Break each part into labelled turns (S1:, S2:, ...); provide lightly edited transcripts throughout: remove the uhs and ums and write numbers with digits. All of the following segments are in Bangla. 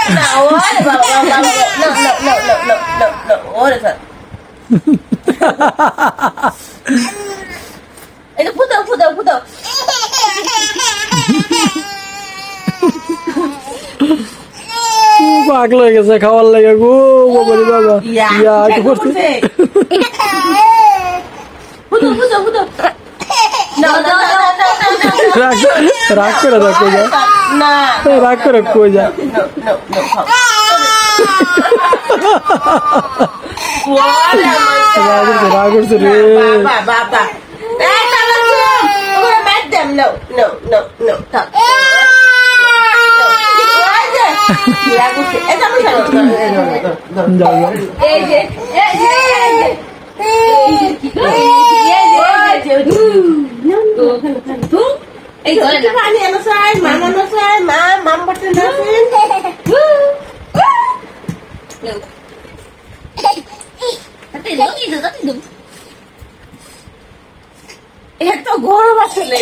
S1: না ওরে বাবা বাবা no no no no no no no ওরে স্যার এটা ফুটাও ফুটাও ফুটাও
S2: পাগল হয়ে গেছে খাওয়ার লাগে গো বাবারে বাবা ইয়া কি করছে
S1: ফুটাও ফুটাও ফুটাও না না
S2: রাগ করে দাও কই যা
S1: না
S2: রাগ করে কই যা
S1: no no no
S2: রাগ করছে রে
S1: বাবা বাবা এই তাহলে ওরে ম্যাট দেম no no no no থাক এই যে এই যে পানি আনো চাই মান আনো চাই মা মাম বটে না এত গরম আসলে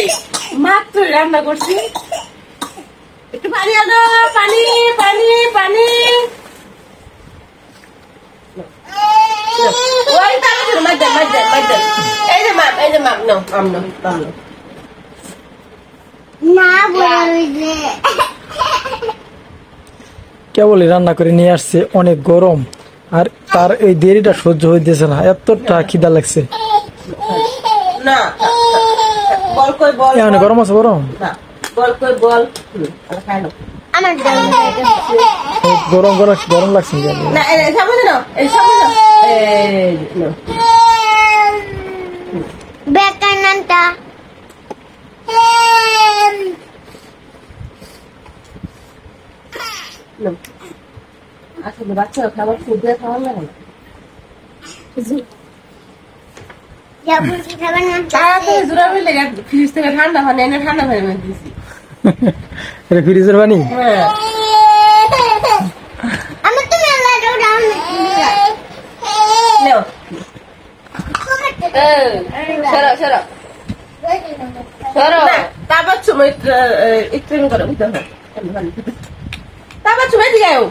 S1: মাত্র রান্না করছি একটু পানি আনো পানি পানি পানি ওই তাহলে মাইদা মাইদা মাইদা এই যে মাম নো আম নো আম নো
S3: না বলে
S2: কেবলই রান্না করে নিয়ে আসছে অনেক গরম আর তার এই দেরিটা সহ্য হইতেছে না এতটা খিদা লাগছে
S1: না বল কই বল
S2: এখানে গরম আছে গরম
S1: না বল কই বল খাই লো
S3: আমার
S2: গরম গরম গরম লাগছে
S1: না এই সামনে নাও এই সামনে নাও এই নো
S3: বেকানটা
S1: নো আসলে বাচ্চা খাবার খুঁজে খাওয়া লাগে না
S3: যাবুজি খাবার না
S1: তাড়াতাড়ি জোরা হইলে ফ্রিজ থেকে ঠান্ডা পানি এনে ঠান্ডা পানি মেরে দিছি
S2: এটা ফ্রিজের পানি
S3: আমি তো মেলা ডাউন
S1: নাও সরো সরো সরো তারপর তুমি একটু করে বুঝতে হবে তারপর তুমি দিকে আও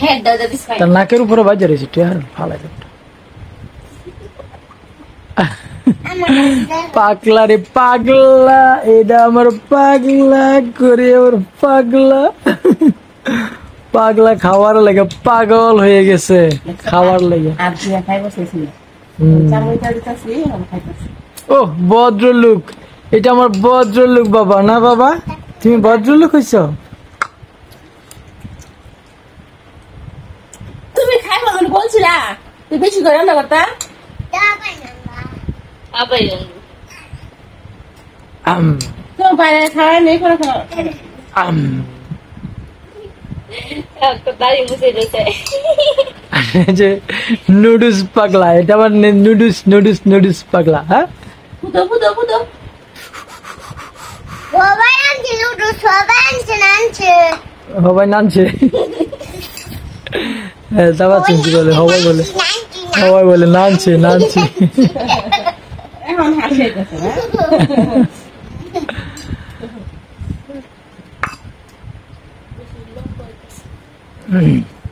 S1: হেড দাও দিস
S2: তার নাকের উপরে বাজে রয়েছে টিয়ার ভালো পাগলা রে পাগলা এটা আমার পাগলা করে ওর পাগলা পাগলা খাওয়ার লাগে পাগল হয়ে গেছে খাওয়ার লাগে
S1: আর দিয়া খাই বসেছিল চামড়া দিতেছি আমি খাইতেছি
S2: ও ভদ্রলোক এটা আমার ভদ্রলোক বাবা না বাবা তুমি ভদ্রলোক হইছ
S1: তুমি খাইবা মানে বলছিলা তুই বেশি করে রান্না করতা আবাই তো বাইরে খাওয়া নেই করে খাওয়া
S2: যে নুডলস পাগলা এটা আমার নুডলস নুডলস নুডলস পাগলা হ্যাঁ
S1: ফুটো ফুটো ফুটো
S3: সবাই আনছে লুডো সবাই আনছে
S2: সবাই নামছে হ্যাঁ তারপর চিন্তা বলে সবাই বলে নামছে নামছে
S1: এখন হাসি হইতেছে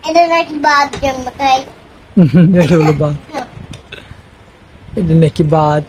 S3: এটা নাকি বাদ জন্ম তাই
S2: এটা হলো বাদ এটা নাকি বাদ